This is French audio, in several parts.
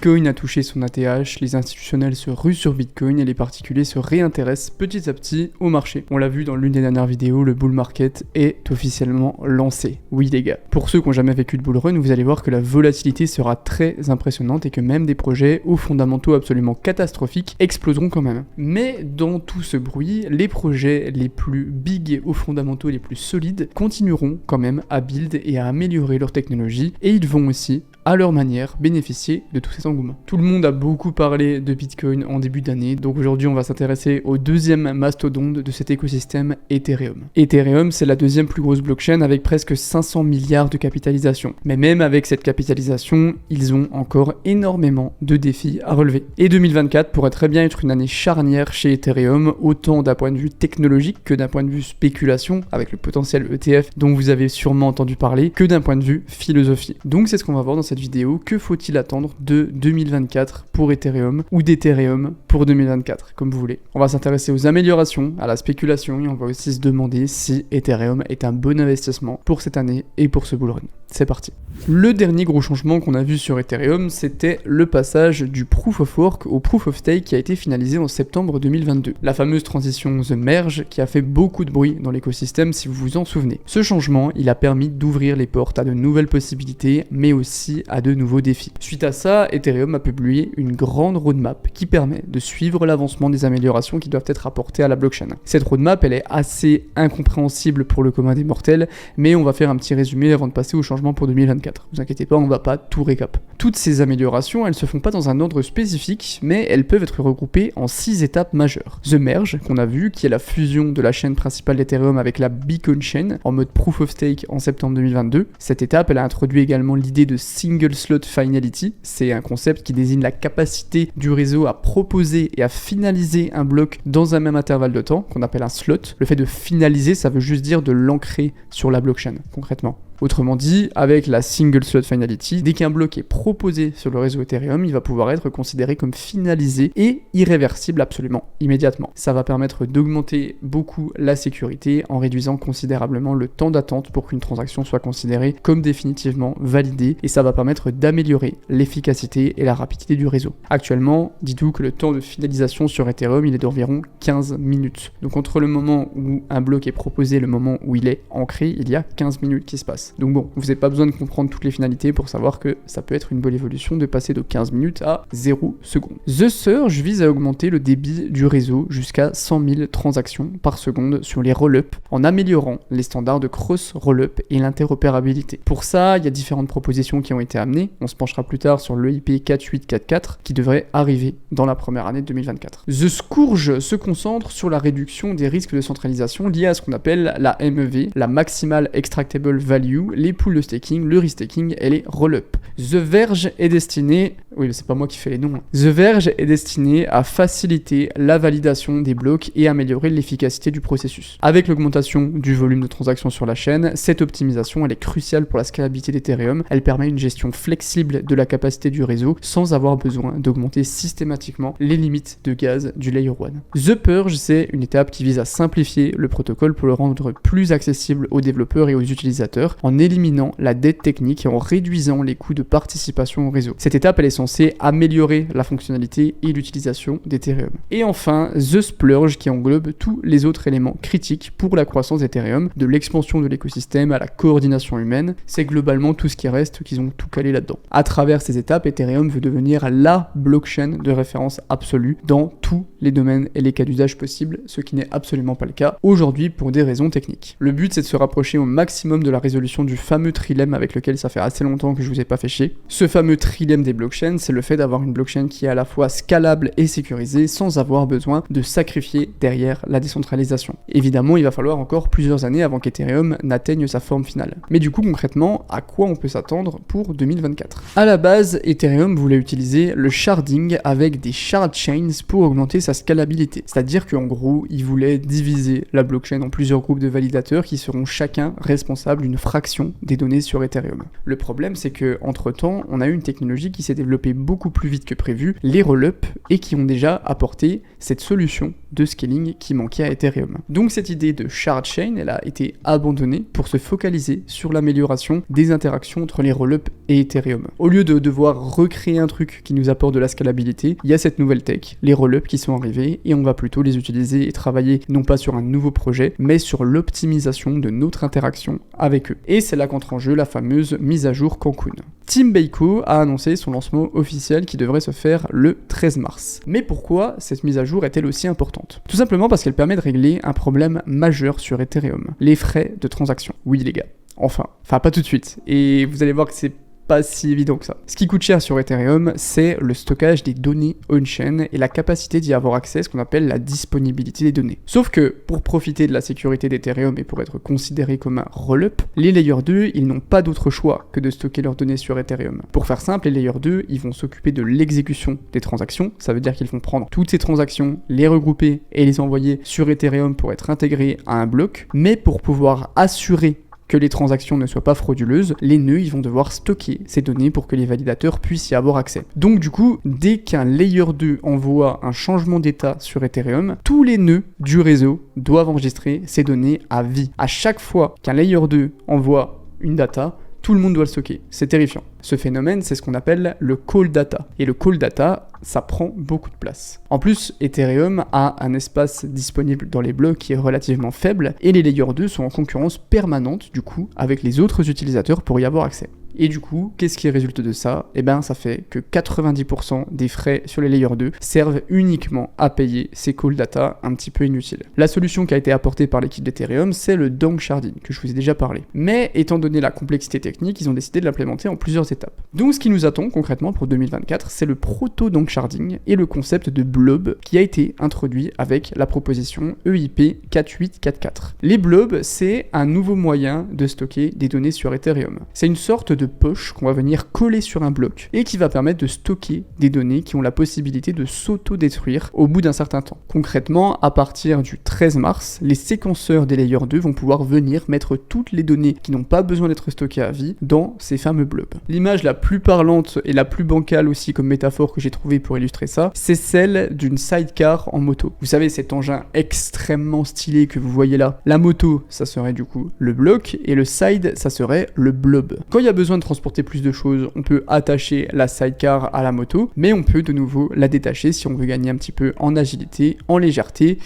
Bitcoin a touché son ATH, les institutionnels se ruent sur Bitcoin et les particuliers se réintéressent petit à petit au marché. On l'a vu dans l'une des dernières vidéos, le bull market est officiellement lancé. Oui les gars. Pour ceux qui n'ont jamais vécu de bull run, vous allez voir que la volatilité sera très impressionnante et que même des projets aux fondamentaux absolument catastrophiques exploseront quand même. Mais dans tout ce bruit, les projets les plus big et aux fondamentaux les plus solides continueront quand même à build et à améliorer leur technologie et ils vont aussi à leur manière, bénéficier de tous ces engouements. Tout le monde a beaucoup parlé de Bitcoin en début d'année, donc aujourd'hui on va s'intéresser au deuxième mastodonte de cet écosystème, Ethereum. Ethereum, c'est la deuxième plus grosse blockchain avec presque 500 milliards de capitalisation. Mais même avec cette capitalisation, ils ont encore énormément de défis à relever. Et 2024 pourrait très bien être une année charnière chez Ethereum, autant d'un point de vue technologique que d'un point de vue spéculation, avec le potentiel ETF dont vous avez sûrement entendu parler, que d'un point de vue philosophie. Donc c'est ce qu'on va voir dans cette vidéo. Que faut-il attendre de 2024 pour Ethereum ou d'Ethereum pour 2024, comme vous voulez. On va s'intéresser aux améliorations, à la spéculation et on va aussi se demander si Ethereum est un bon investissement pour cette année et pour ce bull run. C'est parti. Le dernier gros changement qu'on a vu sur Ethereum, c'était le passage du Proof of Work au Proof of Stake qui a été finalisé en septembre 2022. La fameuse transition The Merge qui a fait beaucoup de bruit dans l'écosystème si vous vous en souvenez. Ce changement, il a permis d'ouvrir les portes à de nouvelles possibilités, mais aussi à de nouveaux défis. Suite à ça, Ethereum a publié une grande roadmap qui permet de suivre l'avancement des améliorations qui doivent être apportées à la blockchain. Cette roadmap, elle est assez incompréhensible pour le commun des mortels, mais on va faire un petit résumé avant de passer au changement pour 2024. Vous inquiétez pas, on va pas tout récap. Toutes ces améliorations, elles se font pas dans un ordre spécifique, mais elles peuvent être regroupées en 6 étapes majeures. The Merge, qu'on a vu, qui est la fusion de la chaîne principale d'Ethereum avec la Beacon Chain, en mode Proof of Stake en septembre 2022. Cette étape, elle a introduit également l'idée de Single Slot Finality. C'est un concept qui désigne la capacité du réseau à proposer et à finaliser un bloc dans un même intervalle de temps, qu'on appelle un slot. Le fait de finaliser, ça veut juste dire de l'ancrer sur la blockchain, concrètement. Autrement dit, avec la Single Slot Finality, dès qu'un bloc est proposé sur le réseau Ethereum, il va pouvoir être considéré comme finalisé et irréversible absolument, immédiatement. Ça va permettre d'augmenter beaucoup la sécurité en réduisant considérablement le temps d'attente pour qu'une transaction soit considérée comme définitivement validée et ça va permettre d'améliorer l'efficacité et la rapidité du réseau. Actuellement, dites-vous que le temps de finalisation sur Ethereum, il est d'environ 15 minutes. Donc entre le moment où un bloc est proposé et le moment où il est ancré, il y a 15 minutes qui se passent. Donc bon, vous n'avez pas besoin de comprendre toutes les finalités pour savoir que ça peut être une bonne évolution de passer de 15 minutes à 0 secondes. The Surge vise à augmenter le débit du réseau jusqu'à 100 000 transactions par seconde sur les roll-up en améliorant les standards de cross-roll-up et l'interopérabilité. Pour ça, il y a différentes propositions qui ont été amenées. On se penchera plus tard sur l'EIP 4844 qui devrait arriver dans la première année de 2024. The Scourge se concentre sur la réduction des risques de centralisation liés à ce qu'on appelle la MEV, la Maximal Extractable Value, les pools de staking, le restaking et les roll-up. The Verge est destiné... Oui, mais c'est pas moi qui fais les noms. The Verge est destiné à faciliter la validation des blocs et améliorer l'efficacité du processus. Avec l'augmentation du volume de transactions sur la chaîne, cette optimisation, elle est cruciale pour la scalabilité d'Ethereum. Elle permet une gestion flexible de la capacité du réseau sans avoir besoin d'augmenter systématiquement les limites de gaz du Layer 1. The Purge, c'est une étape qui vise à simplifier le protocole pour le rendre plus accessible aux développeurs et aux utilisateurs en éliminant la dette technique et en réduisant les coûts de participation au réseau. Cette étape, elle est censée améliorer la fonctionnalité et l'utilisation d'Ethereum. Et enfin, The Splurge qui englobe tous les autres éléments critiques pour la croissance d'Ethereum, de l'expansion de l'écosystème à la coordination humaine, c'est globalement tout ce qui reste qu'ils ont tout calé là-dedans. À travers ces étapes, Ethereum veut devenir la blockchain de référence absolue dans tous les domaines et les cas d'usage possibles, ce qui n'est absolument pas le cas aujourd'hui pour des raisons techniques. Le but, c'est de se rapprocher au maximum de la résolution du fameux trilemme avec lequel ça fait assez longtemps que je vous ai pas fait chier. Ce fameux trilemme des blockchains, c'est le fait d'avoir une blockchain qui est à la fois scalable et sécurisée sans avoir besoin de sacrifier derrière la décentralisation. Évidemment, il va falloir encore plusieurs années avant qu'Ethereum n'atteigne sa forme finale. Mais du coup, concrètement, à quoi on peut s'attendre pour 2024 ? À la base, Ethereum voulait utiliser le sharding avec des shard chains pour augmenter sa scalabilité. C'est-à-dire qu'en gros, il voulait diviser la blockchain en plusieurs groupes de validateurs qui seront chacun responsables d'une fraction des données sur Ethereum. Le problème, c'est que entre-temps, on a eu une technologie qui s'est développée développé beaucoup plus vite que prévu les rollups et qui ont déjà apporté cette solution de scaling qui manquait à Ethereum. Donc cette idée de shard chain, elle a été abandonnée pour se focaliser sur l'amélioration des interactions entre les rollups et Ethereum. Au lieu de devoir recréer un truc qui nous apporte de la scalabilité, il y a cette nouvelle tech, les rollups qui sont arrivés et on va plutôt les utiliser et travailler non pas sur un nouveau projet, mais sur l'optimisation de notre interaction avec eux. Et c'est là qu'entre en jeu la fameuse mise à jour Cancun. Team Beiko a annoncé son lancement officiel qui devrait se faire le 13 mars. Mais pourquoi cette mise à jour est-elle aussi importante? Tout simplement parce qu'elle permet de régler un problème majeur sur Ethereum, les frais de transaction. Oui les gars, enfin pas tout de suite. Et vous allez voir que c'est pas si évident que ça. Ce qui coûte cher sur Ethereum, c'est le stockage des données on-chain et la capacité d'y avoir accès, ce qu'on appelle la disponibilité des données. Sauf que, pour profiter de la sécurité d'Ethereum et pour être considéré comme un rollup, les Layer 2, ils n'ont pas d'autre choix que de stocker leurs données sur Ethereum. Pour faire simple, les Layer 2, ils vont s'occuper de l'exécution des transactions, ça veut dire qu'ils vont prendre toutes ces transactions, les regrouper et les envoyer sur Ethereum pour être intégrées à un bloc, mais pour pouvoir assurer que les transactions ne soient pas frauduleuses, les nœuds ils vont devoir stocker ces données pour que les validateurs puissent y avoir accès. Donc du coup, dès qu'un Layer 2 envoie un changement d'état sur Ethereum, tous les nœuds du réseau doivent enregistrer ces données à vie. À chaque fois qu'un Layer 2 envoie une data, tout le monde doit le stocker. C'est terrifiant. Ce phénomène, c'est ce qu'on appelle le call data. Et le call data, ça prend beaucoup de place. En plus, Ethereum a un espace disponible dans les blocs qui est relativement faible, et les Layer 2 sont en concurrence permanente, du coup, avec les autres utilisateurs pour y avoir accès. Et du coup, qu'est-ce qui résulte de ça? Eh ben, ça fait que 90% des frais sur les Layer 2 servent uniquement à payer ces call data un petit peu inutiles. La solution qui a été apportée par l'équipe d'Ethereum, c'est le danksharding, que je vous ai déjà parlé. Mais étant donné la complexité technique, ils ont décidé de l'implémenter en plusieurs étapes. Donc ce qui nous attend concrètement pour 2024, c'est le proto-danksharding et le concept de blob qui a été introduit avec la proposition EIP 4844. Les blobs, c'est un nouveau moyen de stocker des données sur Ethereum. C'est une sorte de poche qu'on va venir coller sur un bloc et qui va permettre de stocker des données qui ont la possibilité de s'auto-détruire au bout d'un certain temps. Concrètement, à partir du 13 mars, les séquenceurs des Layer 2 vont pouvoir venir mettre toutes les données qui n'ont pas besoin d'être stockées à vie dans ces fameux blobs. L'image la plus parlante et la plus bancale aussi comme métaphore que j'ai trouvée pour illustrer ça, c'est celle d'une sidecar en moto. Vous savez, cet engin extrêmement stylé que vous voyez là. La moto, ça serait du coup le bloc et le side, ça serait le blob. Quand il y a besoin de transporter plus de choses, on peut attacher la sidecar à la moto, mais on peut de nouveau la détacher si on veut gagner un petit peu en agilité, en légèreté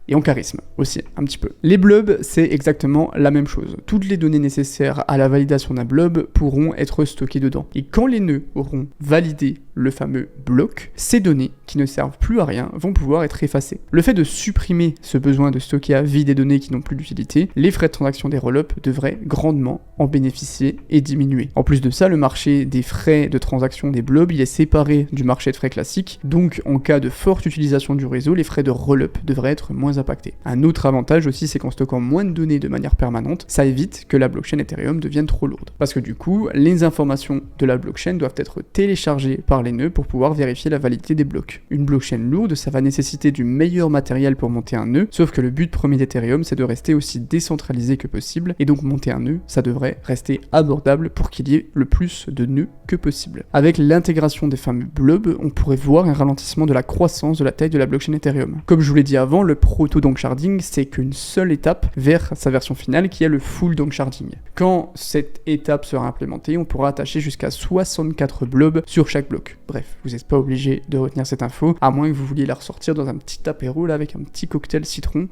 et en charisme aussi, un petit peu. Les blobs, c'est exactement la même chose. Toutes les données nécessaires à la validation d'un blob pourront être stockées dedans. Et quand les nœuds auront validé le fameux bloc, ces données qui ne servent plus à rien vont pouvoir être effacées. Le fait de supprimer ce besoin de stocker à vie des données qui n'ont plus d'utilité, les frais de transaction des rollups devraient grandement en bénéficier et diminuer. En plus de ça, le marché des frais de transaction des blobs, il est séparé du marché de frais classique, donc en cas de forte utilisation du réseau, les frais de rollup devraient être moins impactés. Un autre avantage aussi, c'est qu'en stockant moins de données de manière permanente, ça évite que la blockchain Ethereum devienne trop lourde. Parce que du coup, les informations de la blockchain doivent être téléchargées par les nœuds pour pouvoir vérifier la validité des blocs. Une blockchain lourde, ça va nécessiter du meilleur matériel pour monter un nœud, sauf que le but premier d'Ethereum, c'est de rester aussi décentralisé que possible, et donc monter un nœud, ça devrait rester abordable pour qu'il y ait le plus de nœuds que possible. Avec l'intégration des fameux blobs, on pourrait voir un ralentissement de la croissance de la taille de la blockchain Ethereum. Comme je vous l'ai dit avant, le proto-danksharding, c'est qu'une seule étape vers sa version finale qui est le full danksharding. Quand cette étape sera implémentée, on pourra attacher jusqu'à 64 blobs sur chaque bloc. Bref, vous n'êtes pas obligé de retenir cette info, à moins que vous vouliez la ressortir dans un petit apéro là avec un petit cocktail citron.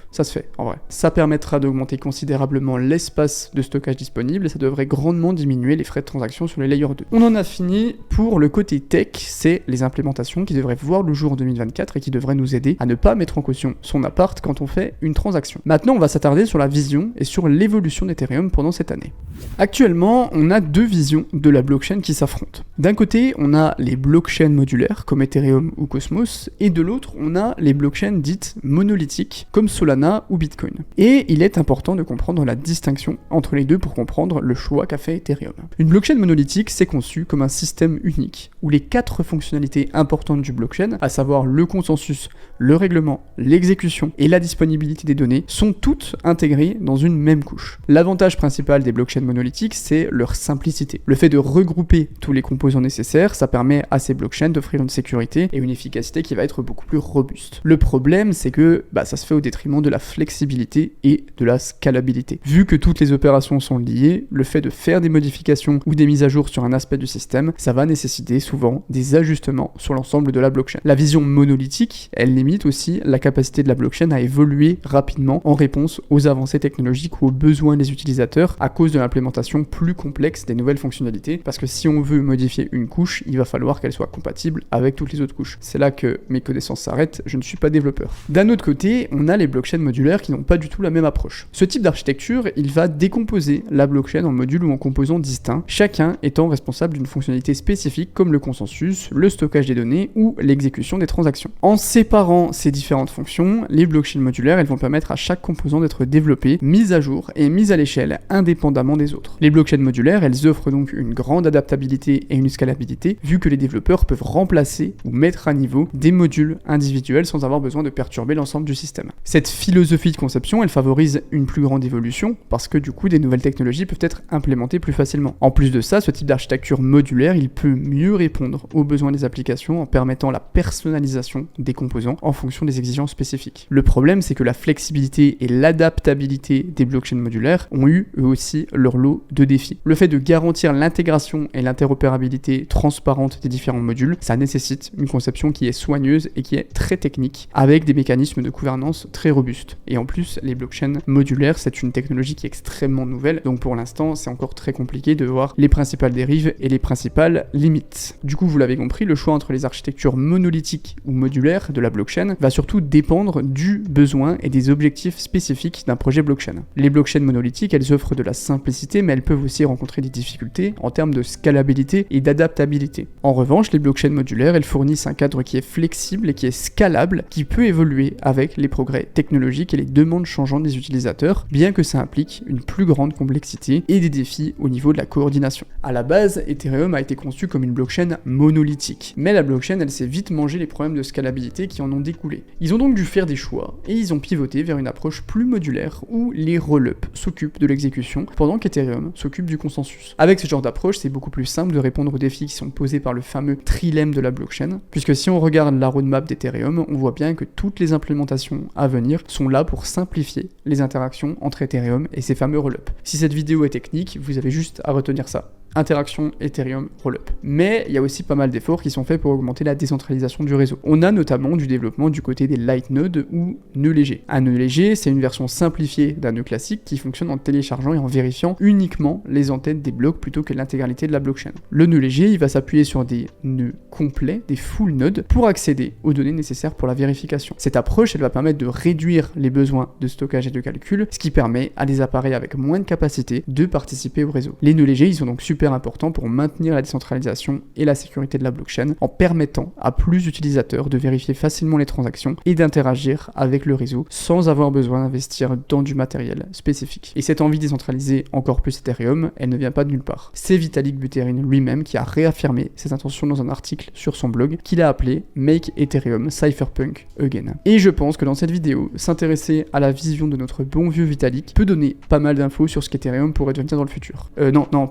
Ça se fait, en vrai. Ça permettra d'augmenter considérablement l'espace de stockage disponible et ça devrait grandement diminuer les frais de transaction sur les Layer 2. On en a fini pour le côté tech, c'est les implémentations qui devraient voir le jour en 2024 et qui devraient nous aider à ne pas mettre en caution son appart quand on fait une transaction. Maintenant, on va s'attarder sur la vision et sur l'évolution d'Ethereum pendant cette année. Actuellement, on a deux visions de la blockchain qui s'affrontent. D'un côté, on a les blockchains modulaires comme Ethereum ou Cosmos, et de l'autre, on a les blockchains dites monolithiques comme Solana Solana ou Bitcoin. Et il est important de comprendre la distinction entre les deux pour comprendre le choix qu'a fait Ethereum. Une blockchain monolithique, c'est conçu comme un système unique, où les 4 fonctionnalités importantes du blockchain, à savoir le consensus, le règlement, l'exécution et la disponibilité des données, sont toutes intégrées dans une même couche. L'avantage principal des blockchains monolithiques, c'est leur simplicité. Le fait de regrouper tous les composants nécessaires, ça permet à ces blockchains d'offrir une sécurité et une efficacité qui va être beaucoup plus robuste. Le problème, c'est que ça se fait au détriment de la flexibilité et de la scalabilité. Vu que toutes les opérations sont liées, le fait de faire des modifications ou des mises à jour sur un aspect du système, ça va nécessiter souvent des ajustements sur l'ensemble de la blockchain. La vision monolithique, elle limite aussi la capacité de la blockchain à évoluer rapidement en réponse aux avancées technologiques ou aux besoins des utilisateurs à cause de l'implémentation plus complexe des nouvelles fonctionnalités, parce que si on veut modifier une couche, il va falloir qu'elle soit compatible avec toutes les autres couches. C'est là que mes connaissances s'arrêtent, je ne suis pas développeur. D'un autre côté, on a les blockchains modulaires qui n'ont pas du tout la même approche. Ce type d'architecture, il va décomposer la blockchain en modules ou en composants distincts, chacun étant responsable d'une fonctionnalité spécifique comme le consensus, le stockage des données ou l'exécution des transactions. En séparant ces différentes fonctions, les blockchains modulaires, elles vont permettre à chaque composant d'être développé, mis à jour et mis à l'échelle indépendamment des autres. Les blockchains modulaires, elles offrent donc une grande adaptabilité et une scalabilité, vu que les développeurs peuvent remplacer ou mettre à niveau des modules individuels sans avoir besoin de perturber l'ensemble du système. Cette philosophie de conception, elle favorise une plus grande évolution, parce que du coup, des nouvelles technologies peuvent être implémentées plus facilement. En plus de ça, ce type d'architecture modulaire, il peut mieux répondre aux besoins des applications en permettant la personnalisation des composants en fonction des exigences spécifiques. Le problème, c'est que la flexibilité et l'adaptabilité des blockchains modulaires ont eu eux aussi leur lot de défis. Le fait de garantir l'intégration et l'interopérabilité transparente des différents modules, ça nécessite une conception qui est soigneuse et qui est très technique, avec des mécanismes de gouvernance très robustes. Et en plus, les blockchains modulaires, c'est une technologie qui est extrêmement nouvelle, donc pour l'instant, c'est encore très compliqué de voir les principales dérives et les principales limites. Du coup, vous l'avez compris, le choix entre les architectures monolithiques ou modulaires de la blockchain va surtout dépendre du besoin et des objectifs spécifiques d'un projet blockchain. Les blockchains monolithiques, elles offrent de la simplicité, mais elles peuvent aussi rencontrer des difficultés en termes de scalabilité et d'adaptabilité. En revanche, les blockchains modulaires, elles fournissent un cadre qui est flexible et qui est scalable, qui peut évoluer avec les progrès technologiques et les demandes changeantes des utilisateurs, bien que ça implique une plus grande complexité et des défis au niveau de la coordination. À la base, Ethereum a été conçu comme une blockchain monolithique, mais la blockchain, elle s'est vite mangé les problèmes de scalabilité qui en ont découlé. Ils ont donc dû faire des choix, et ils ont pivoté vers une approche plus modulaire où les rollups s'occupent de l'exécution, pendant qu'Ethereum s'occupe du consensus. Avec ce genre d'approche, c'est beaucoup plus simple de répondre aux défis qui sont posés par le fameux trilemme de la blockchain, puisque si on regarde la roadmap d'Ethereum, on voit bien que toutes les implémentations à venir sont là pour simplifier les interactions entre Ethereum et ces fameux rollups. Si cette vidéo est technique, vous avez juste à retenir ça. Interaction Ethereum Rollup. Mais il y a aussi pas mal d'efforts qui sont faits pour augmenter la décentralisation du réseau. On a notamment du développement du côté des light nodes ou nœuds légers. Un nœud léger, c'est une version simplifiée d'un nœud classique qui fonctionne en téléchargeant et en vérifiant uniquement les entêtes des blocs plutôt que l'intégralité de la blockchain. Le nœud léger, il va s'appuyer sur des nœuds complets, des full nodes, pour accéder aux données nécessaires pour la vérification. Cette approche, elle va permettre de réduire les besoins de stockage et de calcul, ce qui permet à des appareils avec moins de capacité de participer au réseau. Les nœuds légers, ils sont donc super important pour maintenir la décentralisation et la sécurité de la blockchain en permettant à plus d'utilisateurs de vérifier facilement les transactions et d'interagir avec le réseau sans avoir besoin d'investir dans du matériel spécifique. Et cette envie décentralisée encore plus Ethereum, elle ne vient pas de nulle part. C'est Vitalik Buterin lui-même qui a réaffirmé ses intentions dans un article sur son blog qu'il a appelé Make Ethereum Cypherpunk Again. Et je pense que dans cette vidéo, s'intéresser à la vision de notre bon vieux Vitalik peut donner pas mal d'infos sur ce qu'Ethereum pourrait devenir dans le futur.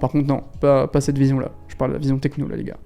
Par contre, pas cette vision-là. Je parle de la vision techno, là, les gars.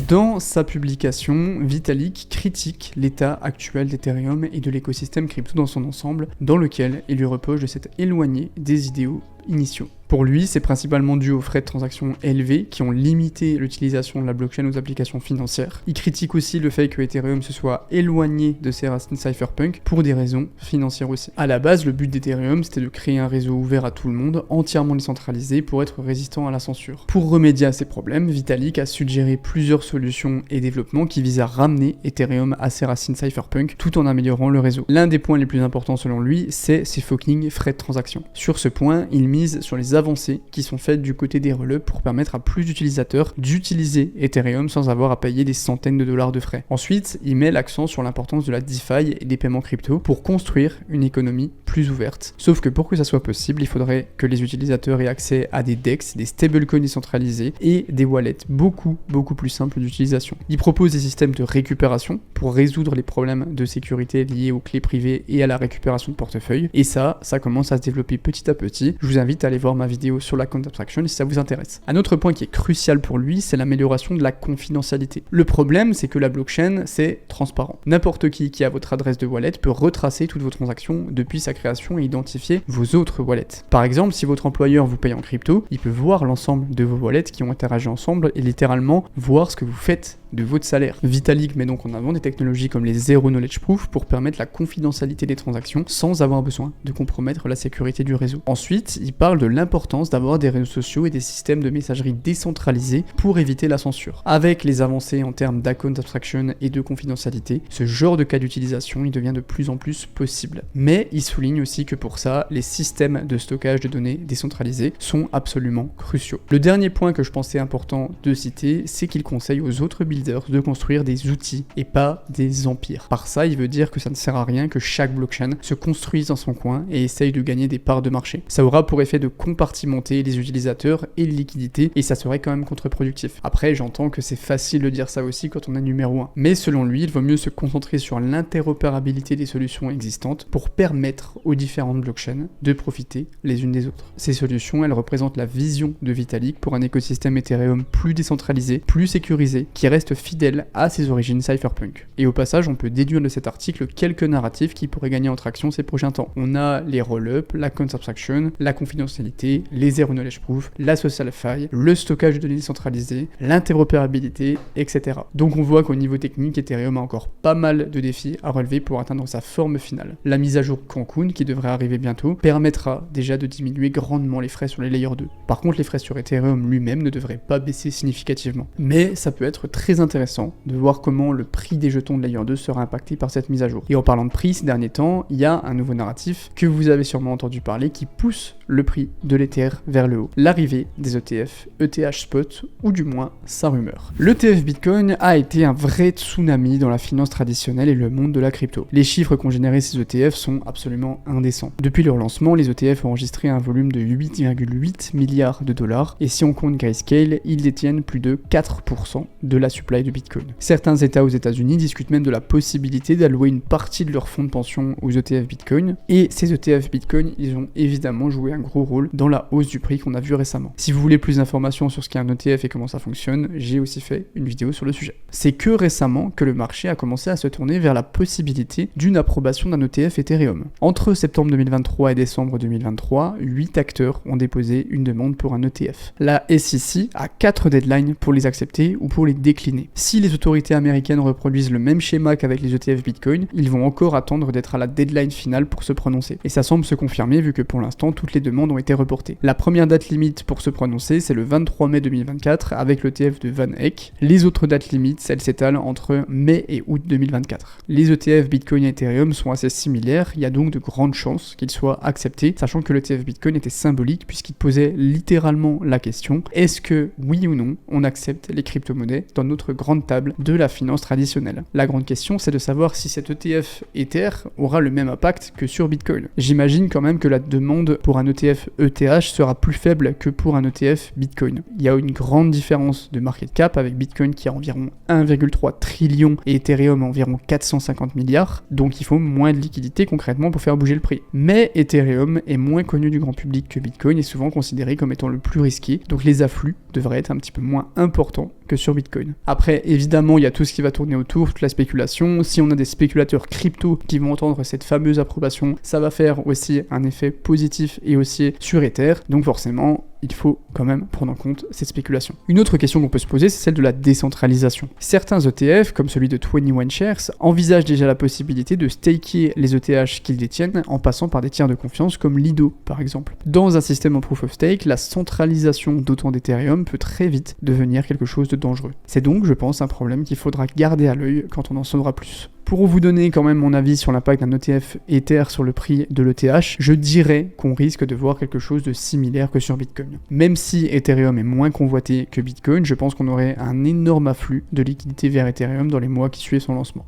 Dans sa publication, Vitalik critique l'état actuel d'Ethereum et de l'écosystème crypto dans son ensemble, dans lequel il lui reproche de s'être éloigné des idéaux initiaux. Pour lui, c'est principalement dû aux frais de transaction élevés qui ont limité l'utilisation de la blockchain aux applications financières. Il critique aussi le fait que Ethereum se soit éloigné de ses racines cypherpunk pour des raisons financières aussi. À la base, le but d'Ethereum, c'était de créer un réseau ouvert à tout le monde, entièrement décentralisé pour être résistant à la censure. Pour remédier à ces problèmes, Vitalik a suggéré plusieurs solutions et développements qui visent à ramener Ethereum à ses racines cypherpunk tout en améliorant le réseau. L'un des points les plus importants selon lui, c'est ses fucking frais de transaction. Sur ce point, il mise sur les avancées qui sont faites du côté des relais pour permettre à plus d'utilisateurs d'utiliser Ethereum sans avoir à payer des centaines de dollars de frais. Ensuite, il met l'accent sur l'importance de la DeFi et des paiements crypto pour construire une économie plus ouverte. Sauf que pour que ça soit possible, il faudrait que les utilisateurs aient accès à des DEX, des stablecoins décentralisés et des wallets beaucoup plus simples d'utilisation. Il propose des systèmes de récupération pour résoudre les problèmes de sécurité liés aux clés privées et à la récupération de portefeuille. Et ça commence à se développer petit à petit. Je vous invite à aller voir ma vidéo sur la Account Abstraction si ça vous intéresse. Un autre point qui est crucial pour lui, c'est l'amélioration de la confidentialité. Le problème, c'est que la blockchain, c'est transparent. N'importe qui a votre adresse de wallet peut retracer toutes vos transactions depuis sa création et identifier vos autres wallets. Par exemple, si votre employeur vous paye en crypto, il peut voir l'ensemble de vos wallets qui ont interagi ensemble et littéralement voir ce que vous faites de votre salaire. Vitalik met donc en avant des technologies comme les Zero Knowledge Proof pour permettre la confidentialité des transactions sans avoir besoin de compromettre la sécurité du réseau. Ensuite, il parle de l'importance d'avoir des réseaux sociaux et des systèmes de messagerie décentralisés pour éviter la censure. Avec les avancées en termes d'account abstraction et de confidentialité, ce genre de cas d'utilisation il devient de plus en plus possible. Mais il souligne aussi que pour ça, les systèmes de stockage de données décentralisés sont absolument cruciaux. Le dernier point que je pensais important de citer, c'est qu'il conseille aux autres builders de construire des outils et pas des empires. Par ça, il veut dire que ça ne sert à rien que chaque blockchain se construise dans son coin et essaye de gagner des parts de marché. Ça aura pour effet de compartimenter les utilisateurs et les liquidités et ça serait quand même contre-productif. Après, j'entends que c'est facile de dire ça aussi quand on est numéro 1. Mais selon lui, il vaut mieux se concentrer sur l'interopérabilité des solutions existantes pour permettre aux différentes blockchains de profiter les unes des autres. Ces solutions, elles représentent la vision de Vitalik pour un écosystème Ethereum plus décentralisé, plus sécurisé, qui reste fidèle à ses origines cypherpunk. Et au passage, on peut déduire de cet article quelques narratifs qui pourraient gagner en traction ces prochains temps. On a les roll-up, la account abstraction, la confidentialité, les zero knowledge proof, la social fi, le stockage de données décentralisées, l'interopérabilité, etc. Donc on voit qu'au niveau technique, Ethereum a encore pas mal de défis à relever pour atteindre sa forme finale. La mise à jour Cancun, qui devrait arriver bientôt, permettra déjà de diminuer grandement les frais sur les layers 2. Par contre, les frais sur Ethereum lui-même ne devraient pas baisser significativement. Mais ça peut être très intéressant de voir comment le prix des jetons de Layer 2 sera impacté par cette mise à jour. Et en parlant de prix, ces derniers temps, il y a un nouveau narratif que vous avez sûrement entendu parler qui pousse le prix de l'Ether vers le haut. L'arrivée des ETF, ETH Spot, ou du moins sa rumeur. L'ETF Bitcoin a été un vrai tsunami dans la finance traditionnelle et le monde de la crypto. Les chiffres qu'ont généré ces ETF sont absolument indécents. Depuis leur lancement, les ETF ont enregistré un volume de 8,8 milliards de dollars et si on compte Grayscale, ils détiennent plus de 4% de la supply de Bitcoin. Certains États aux États-Unis discutent même de la possibilité d'allouer une partie de leur fonds de pension aux ETF Bitcoin et ces ETF Bitcoin, ils ont évidemment joué un gros rôle dans la hausse du prix qu'on a vu récemment. Si vous voulez plus d'informations sur ce qu'est un ETF et comment ça fonctionne, j'ai aussi fait une vidéo sur le sujet. C'est que récemment que le marché a commencé à se tourner vers la possibilité d'une approbation d'un ETF Ethereum. Entre septembre 2023 et décembre 2023, 8 acteurs ont déposé une demande pour un ETF. La SEC a 4 deadlines pour les accepter ou pour les décliner. Si les autorités américaines reproduisent le même schéma qu'avec les ETF Bitcoin, ils vont encore attendre d'être à la deadline finale pour se prononcer. Et ça semble se confirmer vu que pour l'instant, toutes les demandes ont été reportées. La première date limite pour se prononcer, c'est le 23 mai 2024 avec l'ETF de Van Eck. Les autres dates limites, elles s'étalent entre mai et août 2024. Les ETF Bitcoin et Ethereum sont assez similaires, il y a donc de grandes chances qu'ils soient acceptés, sachant que l'ETF Bitcoin était symbolique puisqu'il posait littéralement la question, est-ce que, oui ou non, on accepte les crypto-monnaies dans notre grande table de la finance traditionnelle? La grande question, c'est de savoir si cet ETF Ether aura le même impact que sur Bitcoin. J'imagine quand même que la demande pour un ETF ETH sera plus faible que pour un ETF Bitcoin. Il y a une grande différence de market cap avec Bitcoin qui a environ 1,3 trillion et Ethereum environ 450 milliards, donc il faut moins de liquidité concrètement pour faire bouger le prix. Mais Ethereum est moins connu du grand public que Bitcoin et souvent considéré comme étant le plus risqué, donc les afflux devraient être un petit peu moins importants que sur Bitcoin. Après, évidemment, il y a tout ce qui va tourner autour, toute la spéculation. Si on a des spéculateurs crypto qui vont entendre cette fameuse approbation, ça va faire aussi un effet positif et haussier sur Ether, donc forcément, il faut quand même prendre en compte cette spéculation. Une autre question qu'on peut se poser, c'est celle de la décentralisation. Certains ETF, comme celui de 21 Shares, envisagent déjà la possibilité de staker les ETH qu'ils détiennent en passant par des tiers de confiance comme Lido, par exemple. Dans un système en proof of stake, la centralisation d'autant d'Ethereum peut très vite devenir quelque chose de dangereux. C'est donc, je pense, un problème qu'il faudra garder à l'œil quand on en saura plus. Pour vous donner quand même mon avis sur l'impact d'un ETF Ether sur le prix de l'ETH, je dirais qu'on risque de voir quelque chose de similaire que sur Bitcoin. Même si Ethereum est moins convoité que Bitcoin, je pense qu'on aurait un énorme afflux de liquidités vers Ethereum dans les mois qui suivent son lancement.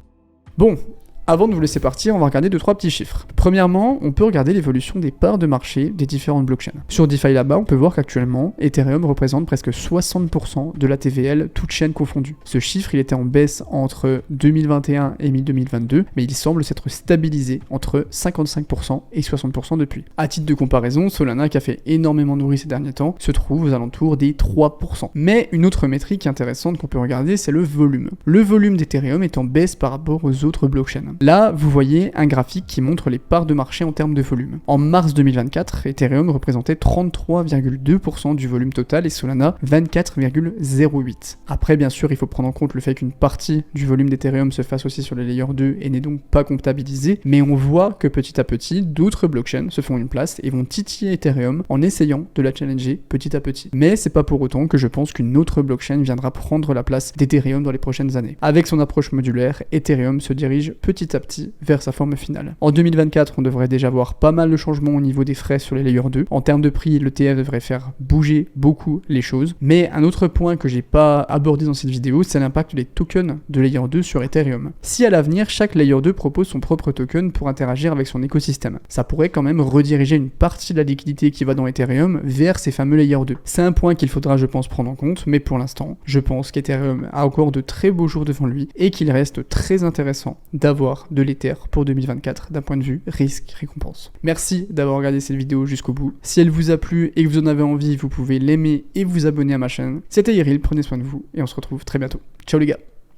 Bon, avant de vous laisser partir, on va regarder 2-3 petits chiffres. Premièrement, on peut regarder l'évolution des parts de marché des différentes blockchains. Sur DeFi là-bas, on peut voir qu'actuellement, Ethereum représente presque 60% de la TVL, toutes chaînes confondues. Ce chiffre, il était en baisse entre 2021 et mi-2022, mais il semble s'être stabilisé entre 55% et 60% depuis. À titre de comparaison, Solana, qui a fait énormément nourrir ces derniers temps, se trouve aux alentours des 3%. Mais une autre métrique intéressante qu'on peut regarder, c'est le volume. Le volume d'Ethereum est en baisse par rapport aux autres blockchains. Là, vous voyez un graphique qui montre les parts de marché en termes de volume. En mars 2024, Ethereum représentait 33,2% du volume total et Solana 24,08%. Après, bien sûr, il faut prendre en compte le fait qu'une partie du volume d'Ethereum se fasse aussi sur les layers 2 et n'est donc pas comptabilisée, mais on voit que petit à petit, d'autres blockchains se font une place et vont titiller Ethereum en essayant de la challenger petit à petit. Mais c'est pas pour autant que je pense qu'une autre blockchain viendra prendre la place d'Ethereum dans les prochaines années. Avec son approche modulaire, Ethereum se dirige petit à petit vers sa forme finale. En 2024, on devrait déjà voir pas mal de changements au niveau des frais sur les layers 2. En termes de prix, l'ETF devrait faire bouger beaucoup les choses. Mais un autre point que j'ai pas abordé dans cette vidéo, c'est l'impact des tokens de layer 2 sur Ethereum. Si à l'avenir, chaque layer 2 propose son propre token pour interagir avec son écosystème, ça pourrait quand même rediriger une partie de la liquidité qui va dans Ethereum vers ces fameux layer 2. C'est un point qu'il faudra, je pense, prendre en compte, mais pour l'instant, je pense qu'Ethereum a encore de très beaux jours devant lui et qu'il reste très intéressant d'avoir de l'Ether pour 2024 d'un point de vue risque-récompense. Merci d'avoir regardé cette vidéo jusqu'au bout. Si elle vous a plu et que vous en avez envie, vous pouvez l'aimer et vous abonner à ma chaîne. C'était Yeril, prenez soin de vous et on se retrouve très bientôt. Ciao les gars!